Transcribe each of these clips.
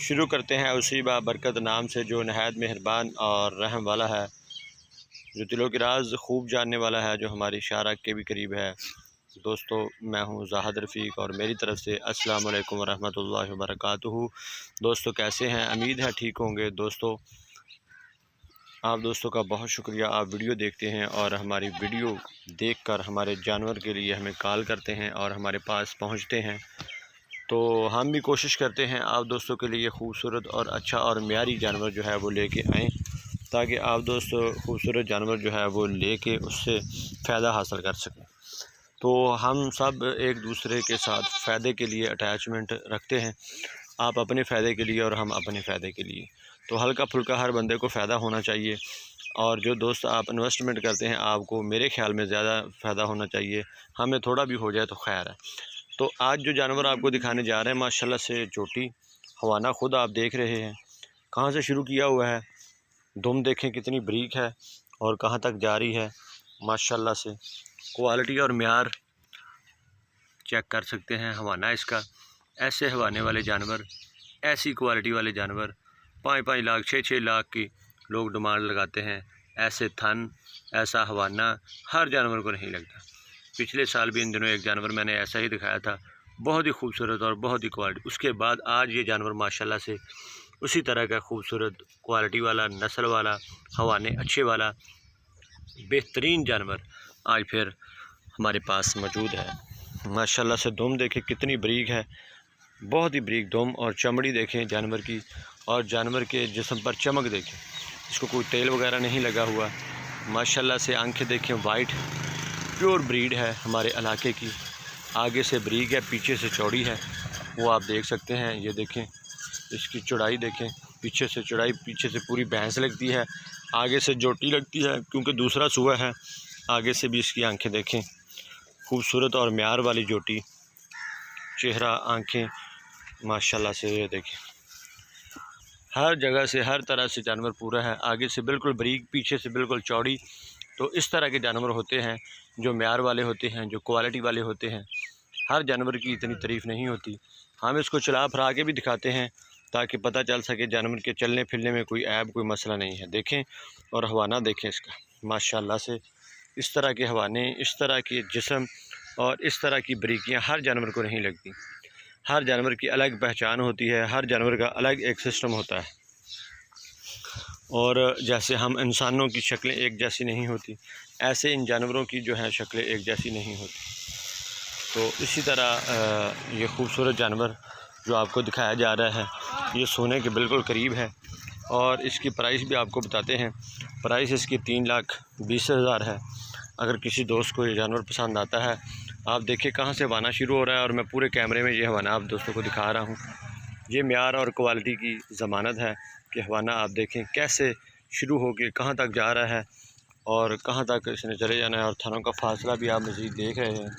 शुरू करते हैं उसी बाबरकत नाम से जो नहायत मेहरबान और रहम वाला है, जो दिलों के राज खूब जानने वाला है, जो हमारी शारा के भी करीब है। दोस्तों, मैं हूं ज़ाहिद रफ़ीक और मेरी तरफ़ से अस्सलाम वालेकुम वरहमतुल्लाहि वबरकातुहू। दोस्तों कैसे हैं? उम्मीद है ठीक होंगे। दोस्तों, आप दोस्तों का बहुत शुक्रिया, आप वीडियो देखते हैं और हमारी वीडियो देखकर हमारे जानवर के लिए हमें कॉल करते हैं और हमारे पास पहुंचते हैं। तो हम भी कोशिश करते हैं आप दोस्तों के लिए खूबसूरत और अच्छा और मियारी जानवर जो है वो लेके आएँ, ताकि आप दोस्त खूबसूरत जानवर जो है वो लेके उससे फ़ायदा हासिल कर सकें। तो हम सब एक दूसरे के साथ फ़ायदे के लिए अटैचमेंट रखते हैं, आप अपने फ़ायदे के लिए और हम अपने फ़ायदे के लिए। तो हल्का फुल्का हर बंदे को फ़ायदा होना चाहिए, और जो दोस्त आप इन्वेस्टमेंट करते हैं आपको मेरे ख़्याल में ज़्यादा फ़ायदा होना चाहिए, हमें थोड़ा भी हो जाए तो खैर है। तो आज जो जानवर आपको दिखाने जा रहे हैं माशाल्लाह से चोटी हवाना खुद आप देख रहे हैं कहाँ से शुरू किया हुआ है। दुम देखें कितनी बरीक है और कहाँ तक जा रही है। माशाल्लाह से क्वालिटी और म्यार चेक कर सकते हैं हवाना इसका। ऐसे हवाने वाले जानवर, ऐसी क्वालिटी वाले जानवर 5-5 लाख 6-6 लाख की लोग डिमांड लगाते हैं। ऐसे थन, ऐसा हवाना हर जानवर को नहीं लगता। पिछले साल भी इन दिनों एक जानवर मैंने ऐसा ही दिखाया था, बहुत ही खूबसूरत और बहुत ही क्वालिटी। उसके बाद आज ये जानवर माशाल्लाह से उसी तरह का खूबसूरत क्वालिटी वाला, नस्ल वाला, हवाने अच्छे वाला बेहतरीन जानवर आज फिर हमारे पास मौजूद है। माशाल्लाह से दुम देखें कितनी बरीक है, बहुत ही बरीक दुम, और चमड़ी देखें जानवर की, और जानवर के जिस्म पर चमक देखें, इसको कोई तेल वगैरह नहीं लगा हुआ। माशाल्लाह से आंखें देखें वाइट, प्योर ब्रीड है हमारे इलाके की। आगे से बरीक है, पीछे से चौड़ी है, वो आप देख सकते हैं। ये देखें इसकी चौड़ाई देखें, पीछे से चौड़ाई, पीछे से पूरी भैंस लगती है, आगे से जोटी लगती है क्योंकि दूसरा सुआ है। आगे से भी इसकी आंखें देखें, खूबसूरत और म्यार वाली जोटी, चेहरा, आंखें माशाल्लाह से। ये देखें हर जगह से हर तरह से जानवर पूरा है, आगे से बिल्कुल बरीक, पीछे से बिल्कुल चौड़ी। तो इस तरह के जानवर होते हैं जो म्यार वाले होते हैं, जो क्वालिटी वाले होते हैं। हर जानवर की इतनी तारीफ़ नहीं होती, हम इसको चला फिरा के भी दिखाते हैं ताकि पता चल सके जानवर के चलने फिरने में कोई ऐब, कोई मसला नहीं है। देखें और हवाना देखें इसका, माशाल्लाह से इस तरह के हवाने, इस तरह के जिस्म और इस तरह की बरीकियाँ हर जानवर को नहीं लगती। हर जानवर की अलग पहचान होती है, हर जानवर का अलग एक सिस्टम होता है। और जैसे हम इंसानों की शक्लें एक जैसी नहीं होती, ऐसे इन जानवरों की जो है शक्लें एक जैसी नहीं होती। तो इसी तरह ये खूबसूरत जानवर जो आपको दिखाया जा रहा है ये सोने के बिल्कुल करीब है, और इसकी प्राइस भी आपको बताते हैं। प्राइस इसकी 3,20,000 है। अगर किसी दोस्त को ये जानवर पसंद आता है, आप देखिए कहाँ से हवाना शुरू हो रहा है, और मैं पूरे कैमरे में ये हवाना आप दोस्तों को दिखा रहा हूँ। ये म्यार और क्वालिटी की ज़मानत है कि हवाना आप देखें कैसे शुरू हो के कहाँ तक जा रहा है और कहाँ तक इसने चले जाना है। और थनों का फासला भी आप मज़ीद देख रहे हैं,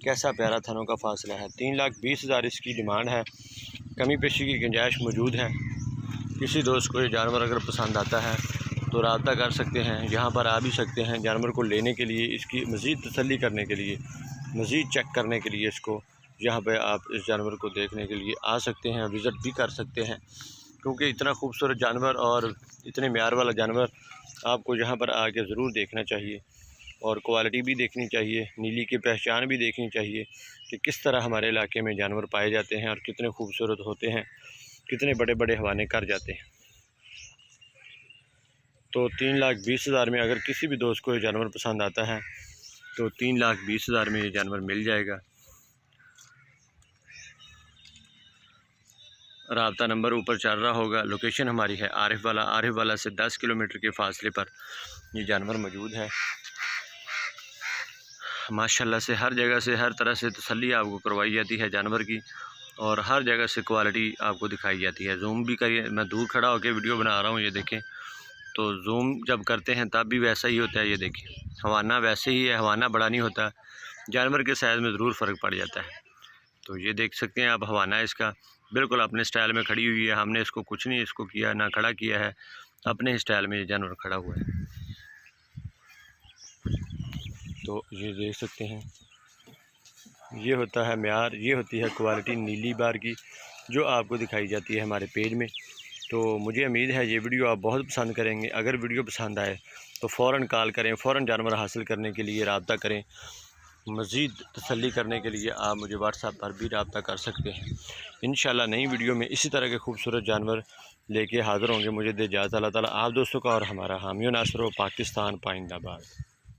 कैसा प्यारा थनों का फासला है। 3,20,000 इसकी डिमांड है, कमी पेशी की गुंजाइश मौजूद है। किसी दोस्त को ये जानवर अगर पसंद आता है तो रब्ता कर सकते हैं, यहाँ पर आ भी सकते हैं जानवर को लेने के लिए, इसकी मज़ीद तसल्ली करने के लिए, मज़ीद चेक करने के लिए। इसको यहाँ पे आप इस जानवर को देखने के लिए आ सकते हैं, विज़िट भी कर सकते हैं, क्योंकि इतना खूबसूरत जानवर और इतने म्यार वाला जानवर आपको यहाँ पर आके ज़रूर देखना चाहिए, और क्वालिटी भी देखनी चाहिए, नीली की पहचान भी देखनी चाहिए कि किस तरह हमारे इलाके में जानवर पाए जाते हैं और कितने खूबसूरत होते हैं, कितने बड़े बड़े हवाने कर जाते हैं। तो 3,20,000 में अगर किसी भी दोस्त को ये जानवर पसंद आता है तो 3,20,000 में ये जानवर मिल जाएगा। राब्ता नंबर ऊपर चल रहा होगा। लोकेशन हमारी है आरिफ वाला से 10 किलोमीटर के फासले पर ये जानवर मौजूद है। माशाल्लाह से हर जगह से हर तरह से तसल्ली आपको करवाई जाती है जानवर की, और हर जगह से क्वालिटी आपको दिखाई जाती है। जूम भी करिए, मैं दूर खड़ा होकर वीडियो बना रहा हूँ, ये देखें। तो जूम जब करते हैं तब भी वैसा ही होता है। ये देखें हवाना वैसे ही है, हवाना बड़ा नहीं होता, जानवर के साइज़ में ज़रूर फ़र्क पड़ जाता है। तो ये देख सकते हैं आप, हवाना इसका बिल्कुल अपने स्टाइल में खड़ी हुई है। हमने इसको कुछ नहीं इसको किया, ना खड़ा किया है, अपने स्टाइल में ये जानवर खड़ा हुआ है। तो ये देख सकते हैं, ये होता है म्यार, ये होती है क्वालिटी नीली बार की, जो आपको दिखाई जाती है हमारे पेज में। तो मुझे उम्मीद है ये वीडियो आप बहुत पसंद करेंगे। अगर वीडियो पसंद आए तो फ़ौरन कॉल करें, फ़ौरन जानवर हासिल करने के लिए रब्ता करें। मज़ीद तसल्ली करने के लिए आप मुझे व्हाट्सएप पर भी रब्ता कर सकते हैं। इंशाल्लाह नई वीडियो में इसी तरह के खूबसूरत जानवर लेके हाज़िर होंगे। मुझे दे इजाज़त। अल्लाह ताला आप दोस्तों का और हमारा हामी व नासर हो। पाकिस्तान पाइंदाबाद।